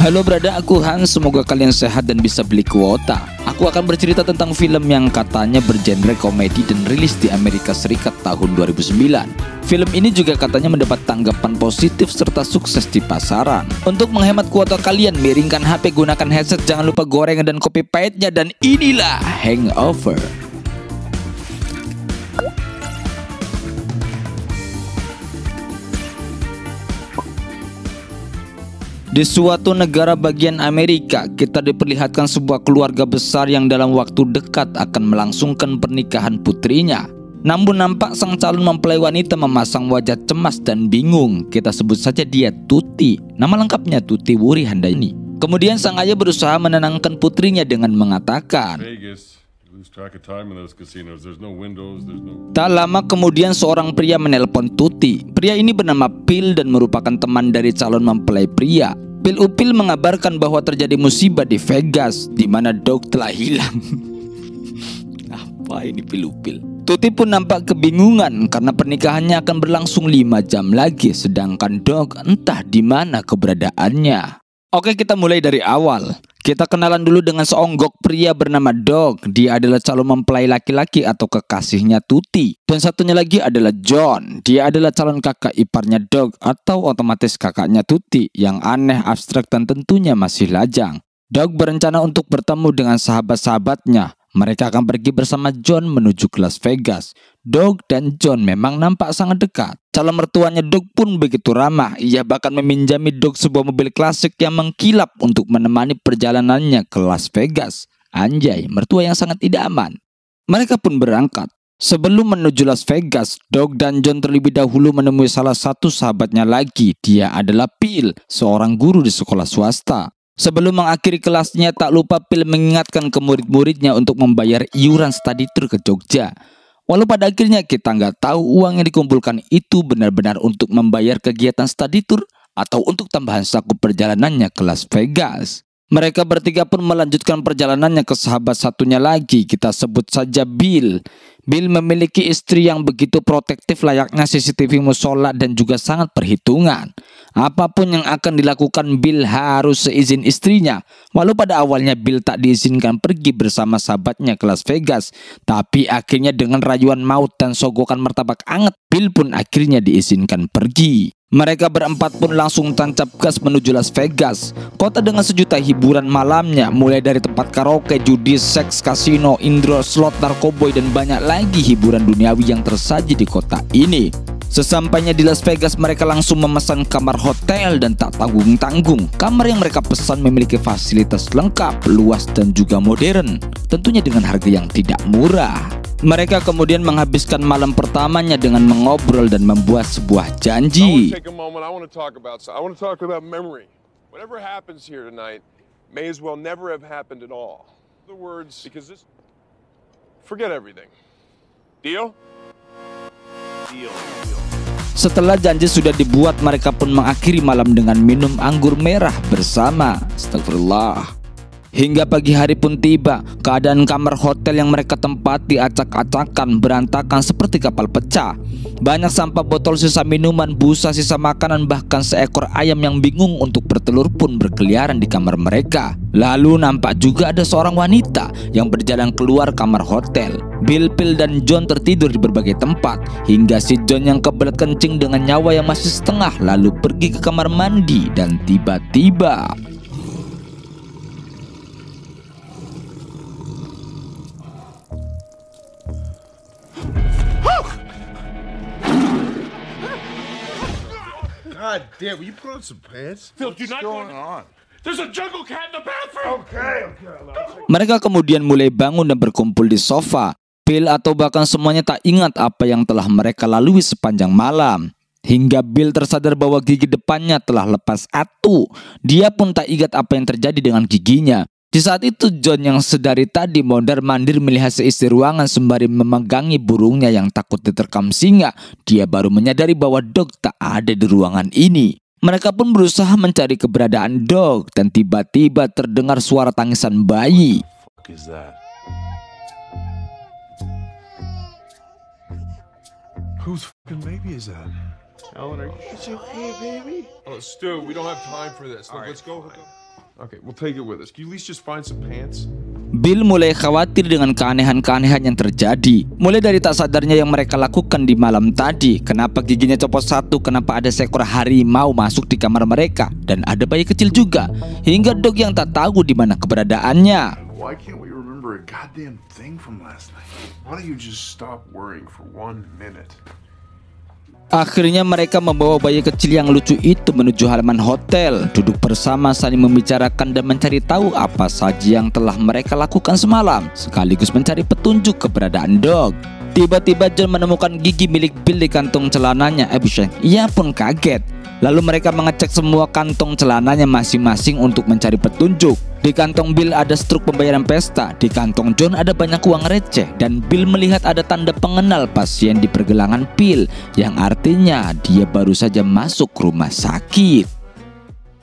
Halo berada, aku Hans, semoga kalian sehat dan bisa beli kuota. Aku akan bercerita tentang film yang katanya bergenre komedi dan rilis di Amerika Serikat tahun 2009. Film ini juga katanya mendapat tanggapan positif serta sukses di pasaran. Untuk menghemat kuota kalian, miringkan HP, gunakan headset, jangan lupa gorengan dan kopi pahitnya, dan inilah Hangover. Di suatu negara bagian Amerika, kita diperlihatkan sebuah keluarga besar yang dalam waktu dekat akan melangsungkan pernikahan putrinya. Namun nampak sang calon mempelai wanita memasang wajah cemas dan bingung. Kita sebut saja dia Tuti. Nama lengkapnya Tuti Wuri Handayani. Kemudian sang ayah berusaha menenangkan putrinya dengan mengatakan, tak lama kemudian seorang pria menelpon Tuti. Pria ini bernama Phil dan merupakan teman dari calon mempelai pria. Phil Upil mengabarkan bahwa terjadi musibah di Vegas, di mana Dog telah hilang. Apa ini Phil Upil? Tuti pun nampak kebingungan karena pernikahannya akan berlangsung 5 jam lagi, sedangkan Dog entah di mana keberadaannya. Oke, kita mulai dari awal. Kita kenalan dulu dengan seonggok pria bernama Dog. Dia adalah calon mempelai laki-laki atau kekasihnya Tuti. Dan satunya lagi adalah John. Dia adalah calon kakak iparnya Dog atau otomatis kakaknya Tuti. Yang aneh, abstrak, dan tentunya masih lajang. Dog berencana untuk bertemu dengan sahabat-sahabatnya. Mereka akan pergi bersama John menuju ke Las Vegas. Dog dan John memang nampak sangat dekat. Calon mertuanya Dog pun begitu ramah. Ia bahkan meminjami Dog sebuah mobil klasik yang mengkilap untuk menemani perjalanannya ke Las Vegas. Anjay, mertua yang sangat idaman. Mereka pun berangkat. Sebelum menuju Las Vegas, Dog dan John terlebih dahulu menemui salah satu sahabatnya lagi. Dia adalah Phil, seorang guru di sekolah swasta. Sebelum mengakhiri kelasnya, tak lupa Phil mengingatkan ke murid-muridnya untuk membayar iuran study tour ke Jogja. Walau pada akhirnya kita nggak tahu uang yang dikumpulkan itu benar-benar untuk membayar kegiatan study tour atau untuk tambahan saku perjalanannya ke Las Vegas. Mereka bertiga pun melanjutkan perjalanannya ke sahabat satunya lagi, kita sebut saja Bill. Bill memiliki istri yang begitu protektif layaknya CCTV musola dan juga sangat perhitungan. Apapun yang akan dilakukan Bill harus seizin istrinya. Walau pada awalnya Bill tak diizinkan pergi bersama sahabatnya ke Las Vegas, tapi akhirnya dengan rayuan maut dan sogokan martabak anget, Bill pun akhirnya diizinkan pergi. Mereka berempat pun langsung tancap gas menuju Las Vegas, kota dengan sejuta hiburan malamnya, mulai dari tempat karaoke, judi, seks, kasino, indoor, slot, narkoboy, dan banyak lagi hiburan duniawi yang tersaji di kota ini. Sesampainya di Las Vegas, mereka langsung memesan kamar hotel dan tak tanggung-tanggung. Kamar yang mereka pesan memiliki fasilitas lengkap, luas, dan juga modern, tentunya dengan harga yang tidak murah. Mereka kemudian menghabiskan malam pertamanya dengan mengobrol dan membuat sebuah janji. Setelah janji sudah dibuat, mereka pun mengakhiri malam dengan minum anggur merah bersama. Astagfirullah. Hingga pagi hari pun tiba, keadaan kamar hotel yang mereka tempati acak-acakan, berantakan seperti kapal pecah. Banyak sampah botol, sisa minuman, busa, sisa makanan, bahkan seekor ayam yang bingung untuk bertelur pun berkeliaran di kamar mereka. Lalu nampak juga ada seorang wanita yang berjalan keluar kamar hotel. Bill, Phil, dan John tertidur di berbagai tempat, hingga si John yang kebelet kencing dengan nyawa yang masih setengah lalu pergi ke kamar mandi dan tiba-tiba God damn, will you put on some pants? Phil, do not go on. There's a jungle cat in the bathroom. Okay. mereka kemudian mulai bangun dan berkumpul di sofa. Phil atau bahkan semuanya tak ingat apa yang telah mereka lalui sepanjang malam. Hingga Bill tersadar bahwa gigi depannya telah lepas atu. Dia pun tak ingat apa yang terjadi dengan giginya. Di saat itu John yang sedari tadi mondar-mandir melihat seisi ruangan sembari memegangi burungnya yang takut diterkam singa. Dia baru menyadari bahwa Dog tak ada di ruangan ini. Mereka pun berusaha mencari keberadaan Dog dan tiba-tiba terdengar suara tangisan bayi. Whose fucking baby is that? Ellen, are you okay, baby? Oh, Stu, we don't have time for this. Look, let's go. Okay, we'll take it with us. Can you at least just find some pants? Bill mulai khawatir dengan keanehan-keanehan yang terjadi. Mulai dari tak sadarnya yang mereka lakukan di malam tadi. Kenapa giginya copot satu, kenapa ada seekor harimau masuk di kamar mereka. Dan ada bayi kecil juga. Hingga Dog yang tak tahu di mana keberadaannya. Why can't we remember a goddamn thing from last night? Why don't you just stop worrying for 1 minute? Akhirnya mereka membawa bayi kecil yang lucu itu menuju halaman hotel. Duduk bersama saling membicarakan dan mencari tahu apa saja yang telah mereka lakukan semalam, sekaligus mencari petunjuk keberadaan Dog. Tiba-tiba John menemukan gigi milik Bill di kantong celananya. Ia pun kaget. Lalu mereka mengecek semua kantong celananya masing-masing untuk mencari petunjuk. Di kantong Bill ada struk pembayaran pesta. Di kantong John ada banyak uang receh. Dan Bill melihat ada tanda pengenal pasien di pergelangan pil, yang artinya dia baru saja masuk rumah sakit.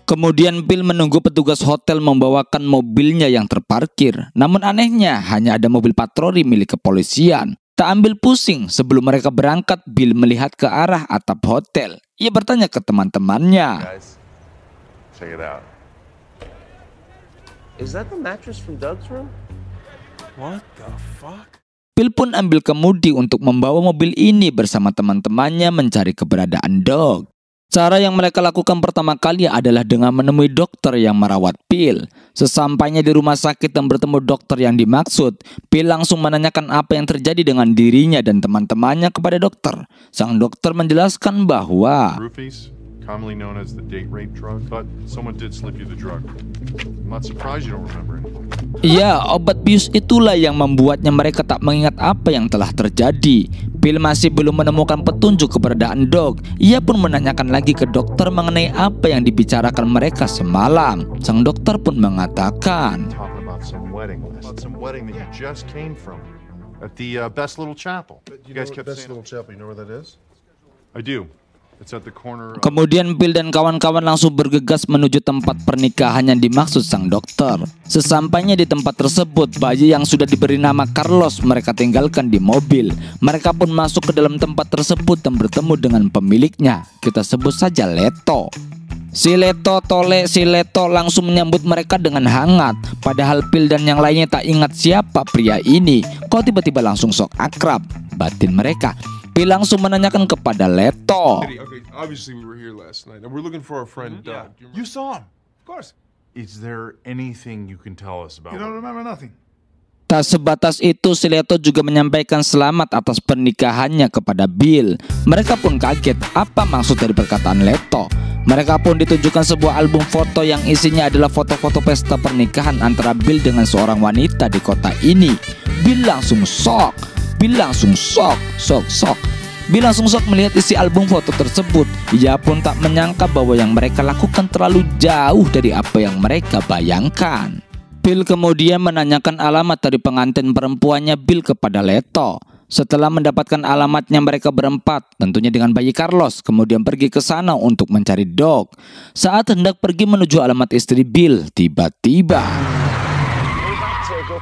Kemudian Bill menunggu petugas hotel membawakan mobilnya yang terparkir. Namun anehnya hanya ada mobil patroli milik kepolisian. Tak ambil pusing, sebelum mereka berangkat, Bill melihat ke arah atap hotel. Ia bertanya ke teman-temannya. Guys, check it out. Is that the mattress from Doug's room? What the fuck? Bill pun ambil kemudi untuk membawa mobil ini bersama teman-temannya mencari keberadaan Dog. Cara yang mereka lakukan pertama kali adalah dengan menemui dokter yang merawat Bill. Sesampainya di rumah sakit dan bertemu dokter yang dimaksud, Bill langsung menanyakan apa yang terjadi dengan dirinya dan teman-temannya kepada dokter. Sang dokter menjelaskan bahwa Roofies, commonly known as the date rape drug, but someone did slip you the drug. I'm not surprised you don't remember it. ya, obat bius itulah yang membuatnya mereka tak mengingat apa yang telah terjadi. Bill masih belum menemukan petunjuk keberadaan Dog. Ia pun menanyakan lagi ke dokter mengenai apa yang dibicarakan mereka semalam. Sang dokter pun mengatakan, Talking about some wedding that you just came from at the Best Little Chapel. You guys kept saying chapel, you know where that is? I do. It's at the corner. Kemudian Bill dan kawan-kawan langsung bergegas menuju tempat pernikahan yang dimaksud sang dokter. Sesampainya di tempat tersebut, bayi yang sudah diberi nama Carlos mereka tinggalkan di mobil. Mereka pun masuk ke dalam tempat tersebut dan bertemu dengan pemiliknya. Kita sebut saja Leto. Si Leto langsung menyambut mereka dengan hangat. Padahal Bill dan yang lainnya tak ingat siapa pria ini. Kok tiba-tiba langsung sok akrab? Batin mereka. Bill langsung menanyakan kepada Leto. Okay, obviously we were here last night, and we're looking for our friend Doug. You saw him. Of course. Is there anything you can tell us about? You don't remember nothing. Tak sebatas itu, si Leto juga menyampaikan selamat atas pernikahannya kepada Bill. Mereka pun kaget apa maksud dari perkataan Leto. Mereka pun ditunjukkan sebuah album foto yang isinya adalah foto-foto pesta pernikahan antara Bill dengan seorang wanita di kota ini. Bill langsung shock. Bill langsung shock melihat isi album foto tersebut. Ia pun tak menyangka bahwa yang mereka lakukan terlalu jauh dari apa yang mereka bayangkan. Bill kemudian menanyakan alamat dari pengantin perempuannya Bill kepada Leto. Setelah mendapatkan alamatnya, mereka berempat, tentunya dengan bayi Carlos, kemudian pergi ke sana untuk mencari Dog. Saat hendak pergi menuju alamat istri Bill, tiba-tiba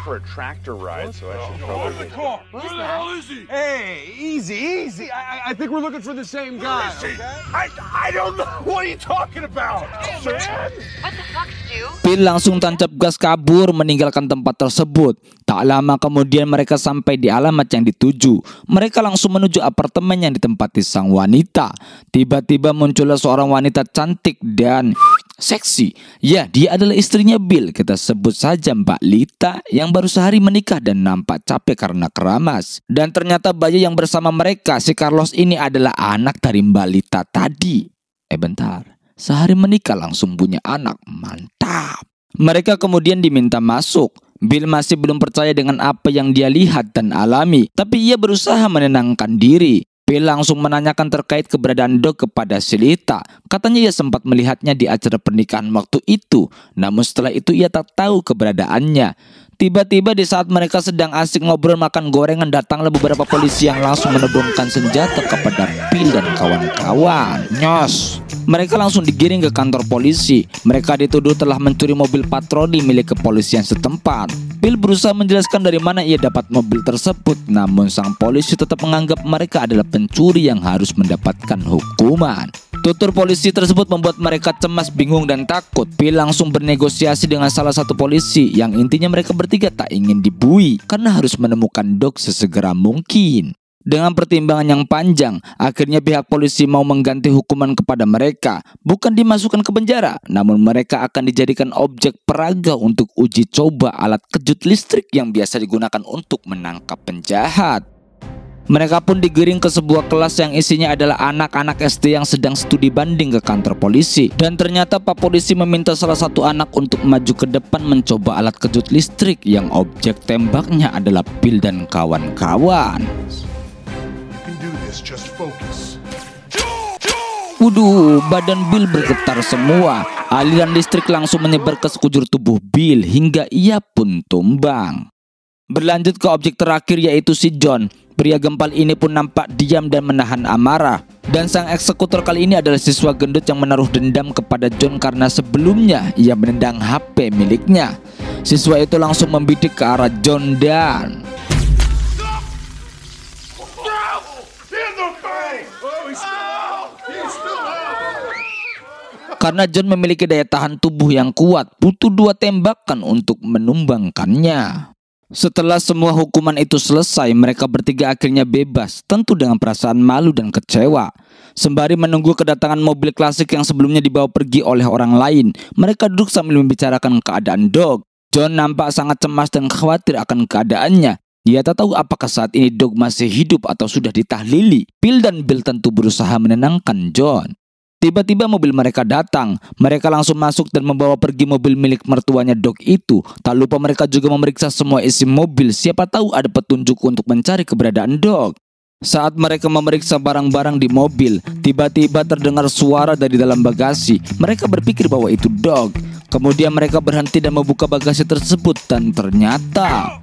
For a tractor ride, so I should Where's the car? Where the hell is he? Hey, easy. I think we're looking for the same guy. Okay? I don't know. What are you talking about, man? What the fuck, Stu? Bill langsung tancap gas kabur meninggalkan tempat tersebut. Tak lama kemudian mereka sampai di alamat yang dituju. Mereka langsung menuju apartemen yang ditempati sang wanita. Tiba-tiba muncullah seorang wanita cantik dan seksi. Ya, dia adalah istrinya Bill. Kita sebut saja Mbak Lita yang baru sehari menikah dan nampak capek karena keramas. Dan ternyata bayi yang bersama mereka, si Carlos ini adalah anak dari Mbak Lita tadi. Bentar. Sehari menikah langsung punya anak. Mantap. Mereka kemudian diminta masuk. Bill masih belum percaya dengan apa yang dia lihat dan alami, tapi ia berusaha menenangkan diri. Bill langsung menanyakan terkait keberadaan Dog kepada si Lita. Katanya ia sempat melihatnya di acara pernikahan waktu itu, namun setelah itu ia tak tahu keberadaannya. Tiba-tiba di saat mereka sedang asik ngobrol makan gorengan, datanglah beberapa polisi yang langsung menodongkan senjata kepada Bill dan kawan-kawan. Nyos. Mereka langsung digiring ke kantor polisi. Mereka dituduh telah mencuri mobil patroli milik kepolisian setempat. Bill berusaha menjelaskan dari mana ia dapat mobil tersebut, namun sang polisi tetap menganggap mereka adalah pencuri yang harus mendapatkan hukuman. Tutur polisi tersebut membuat mereka cemas, bingung, dan takut. Bill langsung bernegosiasi dengan salah satu polisi yang intinya mereka bertiga tak ingin dibui karena harus menemukan Doug sesegera mungkin. Dengan pertimbangan yang panjang, akhirnya pihak polisi mau mengganti hukuman kepada mereka. Bukan dimasukkan ke penjara, namun mereka akan dijadikan objek peraga untuk uji coba alat kejut listrik yang biasa digunakan untuk menangkap penjahat. Mereka pun digiring ke sebuah kelas yang isinya adalah anak-anak SD yang sedang studi banding ke kantor polisi. Dan ternyata Pak Polisi meminta salah satu anak untuk maju ke depan mencoba alat kejut listrik yang objek tembaknya adalah Bill dan kawan-kawan. Waduh, badan Bill bergetar semua. Aliran listrik langsung menyebar ke sekujur tubuh Bill hingga ia pun tumbang. Berlanjut ke objek terakhir yaitu si John. Pria gempal ini pun nampak diam dan menahan amarah. Dan sang eksekutor kali ini adalah siswa gendut yang menaruh dendam kepada John karena sebelumnya ia menendang HP miliknya. Siswa itu langsung membidik ke arah John dan karena John memiliki daya tahan tubuh yang kuat, butuh 2 tembakan untuk menumbangkannya. Setelah semua hukuman itu selesai, mereka bertiga akhirnya bebas, tentu dengan perasaan malu dan kecewa. Sembari menunggu kedatangan mobil klasik yang sebelumnya dibawa pergi oleh orang lain, mereka duduk sambil membicarakan keadaan Doug. John nampak sangat cemas dan khawatir akan keadaannya. Dia tak tahu apakah saat ini Doug masih hidup atau sudah ditahlili. Bill dan Bill tentu berusaha menenangkan John. Tiba-tiba mobil mereka datang. Mereka langsung masuk dan membawa pergi mobil milik mertuanya Doug itu. Tak lupa mereka juga memeriksa semua isi mobil. Siapa tahu ada petunjuk untuk mencari keberadaan Doug. Saat mereka memeriksa barang-barang di mobil, tiba-tiba terdengar suara dari dalam bagasi. Mereka berpikir bahwa itu Doug. Kemudian mereka berhenti dan membuka bagasi tersebut dan ternyata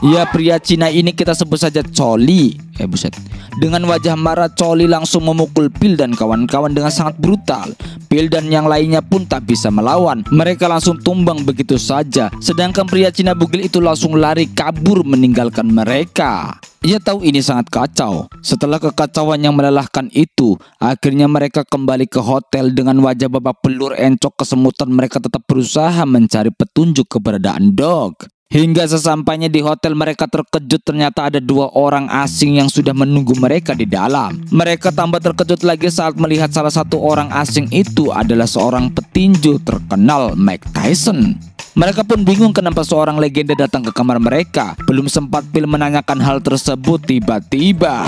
ya, pria Cina ini kita sebut saja Coli. Buset. Dengan wajah marah, Coli langsung memukul Bill dan kawan-kawan dengan sangat brutal. Bill dan yang lainnya pun tak bisa melawan. Mereka langsung tumbang begitu saja. Sedangkan pria Cina bugil itu langsung lari kabur meninggalkan mereka. Ia tahu ini sangat kacau. Setelah kekacauan yang melelahkan itu, akhirnya mereka kembali ke hotel dengan wajah babak belur, encok, kesemutan. Mereka tetap berusaha mencari petunjuk keberadaan Doug. Hingga sesampainya di hotel, mereka terkejut ternyata ada 2 orang asing yang sudah menunggu mereka di dalam. Mereka tambah terkejut lagi saat melihat salah satu orang asing itu adalah seorang petinju terkenal, Mike Tyson. Mereka pun bingung kenapa seorang legenda datang ke kamar mereka. Belum sempat Bill menanyakan hal tersebut, tiba-tiba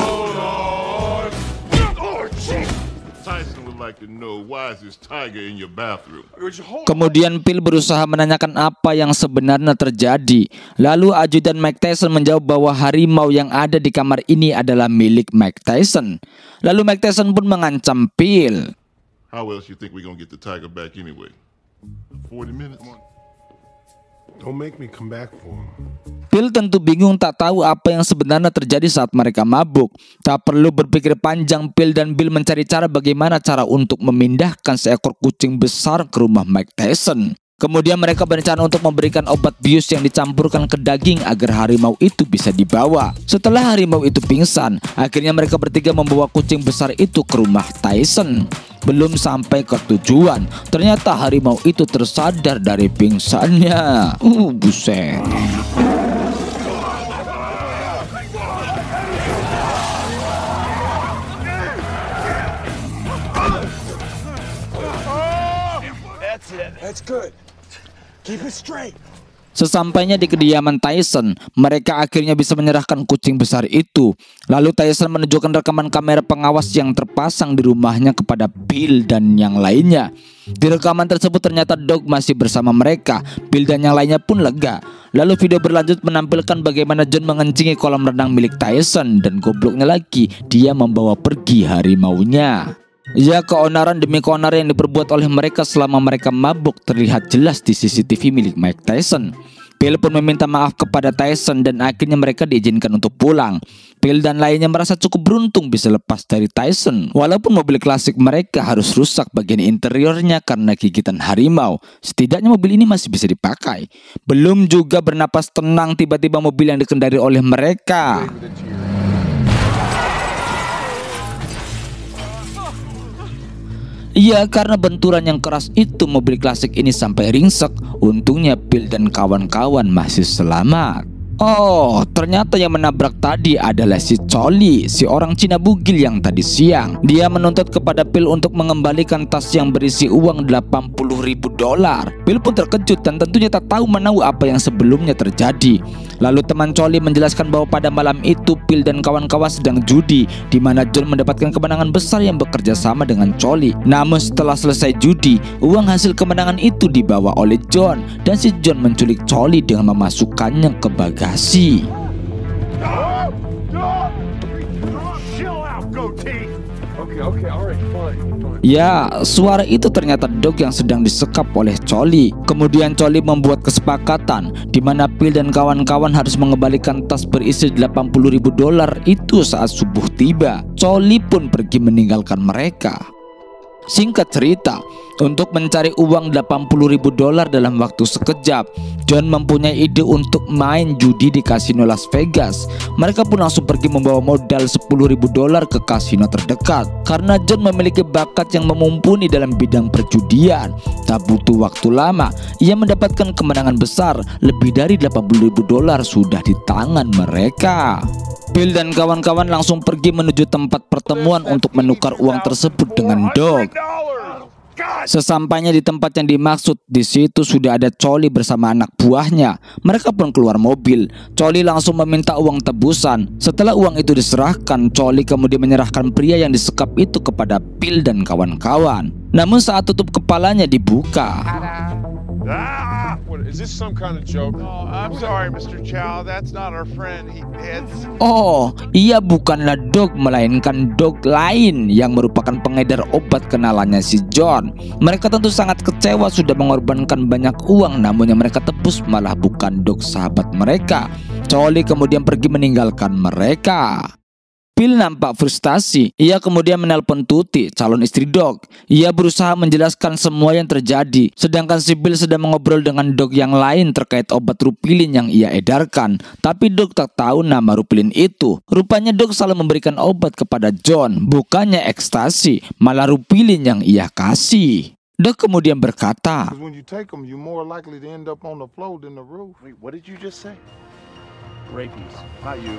kemudian Bill berusaha menanyakan apa yang sebenarnya terjadi. Lalu ajudan Mike Tyson menjawab bahwa harimau yang ada di kamar ini adalah milik Mike Tyson. Lalu Mike Tyson pun mengancam Bill. How else you think we gonna get the tiger back anyway? 40 minutes. Don't make me come back for him. Bill tentu bingung, tak tahu apa yang sebenarnya terjadi saat mereka mabuk. Tak perlu berpikir panjang, Bill dan Bill mencari cara bagaimana cara untuk memindahkan seekor kucing besar ke rumah Mike Tyson. Kemudian mereka berencana untuk memberikan obat bius yang dicampurkan ke daging agar harimau itu bisa dibawa. Setelah harimau itu pingsan, akhirnya mereka bertiga membawa kucing besar itu ke rumah Tyson. Belum sampai ke tujuan, ternyata harimau itu tersadar dari pingsannya. Buset. That's good. Keep it straight. Sesampainya di kediaman Tyson, mereka akhirnya bisa menyerahkan kucing besar itu. Lalu Tyson menunjukkan rekaman kamera pengawas yang terpasang di rumahnya kepada Bill dan yang lainnya. Di rekaman tersebut ternyata Doug masih bersama mereka. Bill dan yang lainnya pun lega. Lalu video berlanjut menampilkan bagaimana John mengencingi kolam renang milik Tyson. Dan gobloknya lagi, dia membawa pergi harimaunya. Ya, keonaran demi keonaran yang diperbuat oleh mereka selama mereka mabuk terlihat jelas di CCTV milik Mike Tyson. Bill pun meminta maaf kepada Tyson dan akhirnya mereka diizinkan untuk pulang. Bill dan lainnya merasa cukup beruntung bisa lepas dari Tyson. Walaupun mobil klasik mereka harus rusak bagian interiornya karena gigitan harimau, setidaknya mobil ini masih bisa dipakai. Belum juga bernapas tenang, tiba-tiba mobil yang dikendari oleh mereka Ya, karena benturan yang keras itu mobil klasik ini sampai ringsek. Untungnya Bill dan kawan-kawan masih selamat. Oh, ternyata yang menabrak tadi adalah si Coli, si orang Cina bugil yang tadi siang. Dia menuntut kepada Bill untuk mengembalikan tas yang berisi uang $80.000. Bill pun terkejut dan tentunya tak tahu menahu apa yang sebelumnya terjadi. Lalu teman Coli menjelaskan bahwa pada malam itu Bill dan kawan-kawan sedang judi, di mana John mendapatkan kemenangan besar yang bekerja sama dengan Coli. Namun setelah selesai judi, uang hasil kemenangan itu dibawa oleh John, dan si John menculik Coli dengan memasukkannya ke bagasi. Ya, suara itu ternyata Dog yang sedang disekap oleh Coli. Kemudian Coli membuat kesepakatan di mana Bill dan kawan-kawan harus mengembalikan tas berisi $80.000 itu saat subuh tiba. Coli pun pergi meninggalkan mereka. Singkat cerita, untuk mencari uang $80.000 dalam waktu sekejap, John mempunyai ide untuk main judi di kasino Las Vegas. Mereka pun langsung pergi membawa modal $10.000 ke kasino terdekat. Karena John memiliki bakat yang mumpuni dalam bidang perjudian, tak butuh waktu lama, ia mendapatkan kemenangan besar. Lebih dari $80.000 sudah di tangan mereka. Bill dan kawan-kawan langsung pergi menuju tempat pertemuan untuk menukar uang tersebut dengan Dog. Sesampainya di tempat yang dimaksud, di situ sudah ada Coli bersama anak buahnya. Mereka pun keluar mobil. Coli langsung meminta uang tebusan. Setelah uang itu diserahkan, Coli kemudian menyerahkan pria yang disekap itu kepada Bill dan kawan-kawan. Namun saat tutup kepalanya dibuka. What, is this some kind of joke? Oh, I'm sorry, Mr. Chow. That's not our friend. Oh, ia bukanlah Dog, melainkan Dog lain yang merupakan pengedar obat kenalannya si John. Mereka tentu sangat kecewa sudah mengorbankan banyak uang, namun yang mereka tebus malah bukan Dog sahabat mereka. Coli kemudian pergi meninggalkan mereka. Bill nampak frustasi. Ia kemudian menelpon Tuti, calon istri Dog. Ia berusaha menjelaskan semua yang terjadi, sedangkan si Bill sedang mengobrol dengan Dog yang lain terkait obat Rupilin yang ia edarkan. Tapi Dog tak tahu nama Rupilin itu. Rupanya Dog selalu memberikan obat kepada John, bukannya ekstasi, malah Rupilin yang ia kasih. Dog kemudian berkata, When you take them, you're more likely to end up on the floor than the roof. Wait, what did you just say? Rabies, not you.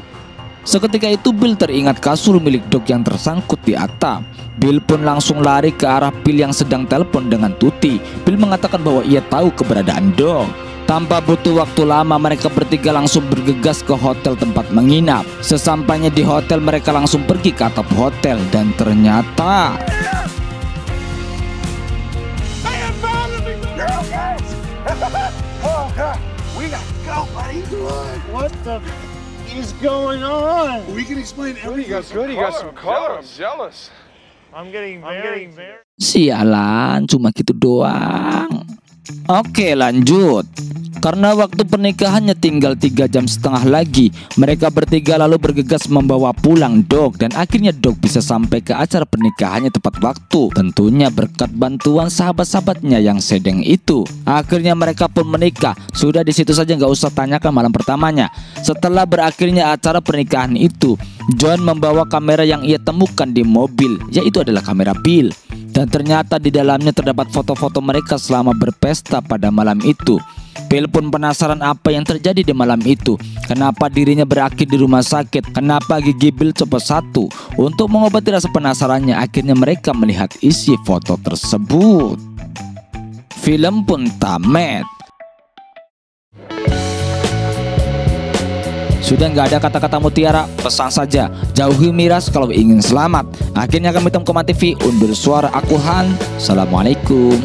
Seketika itu Bill teringat kasur milik Dog yang tersangkut di atap. Bill pun langsung lari ke arah Bill yang sedang telepon dengan Tuti. Bill mengatakan bahwa ia tahu keberadaan Dog. Tanpa butuh waktu lama, mereka bertiga langsung bergegas ke hotel tempat menginap. Sesampainya di hotel, mereka langsung pergi ke atap hotel dan ternyata What the is going on? We can explain Good, you got some color. I'm jealous. I'm getting very. sialan, cuma gitu doang. Oke, lanjut. Karena waktu pernikahannya tinggal 3,5 jam lagi, mereka bertiga lalu bergegas membawa pulang Dog, dan akhirnya Dog bisa sampai ke acara pernikahannya tepat waktu. Tentunya berkat bantuan sahabat-sahabatnya yang sedeng itu. Akhirnya mereka pun menikah. Sudah di situ saja, nggak usah tanyakan malam pertamanya. Setelah berakhirnya acara pernikahan itu, John membawa kamera yang ia temukan di mobil, yaitu adalah kamera Bill. Dan ternyata di dalamnya terdapat foto-foto mereka selama berpesta pada malam itu. Bill pun penasaran apa yang terjadi di malam itu. Kenapa dirinya berakhir di rumah sakit? Kenapa gigi Bill copot satu? Untuk mengobati rasa penasarannya, akhirnya mereka melihat isi foto tersebut. Film pun tamat. Sudah nggak ada kata-kata mutiara, pesan saja, jauhi miras kalau ingin selamat. Akhirnya kami Tom Koma TV undur suara aku Han. Assalamualaikum.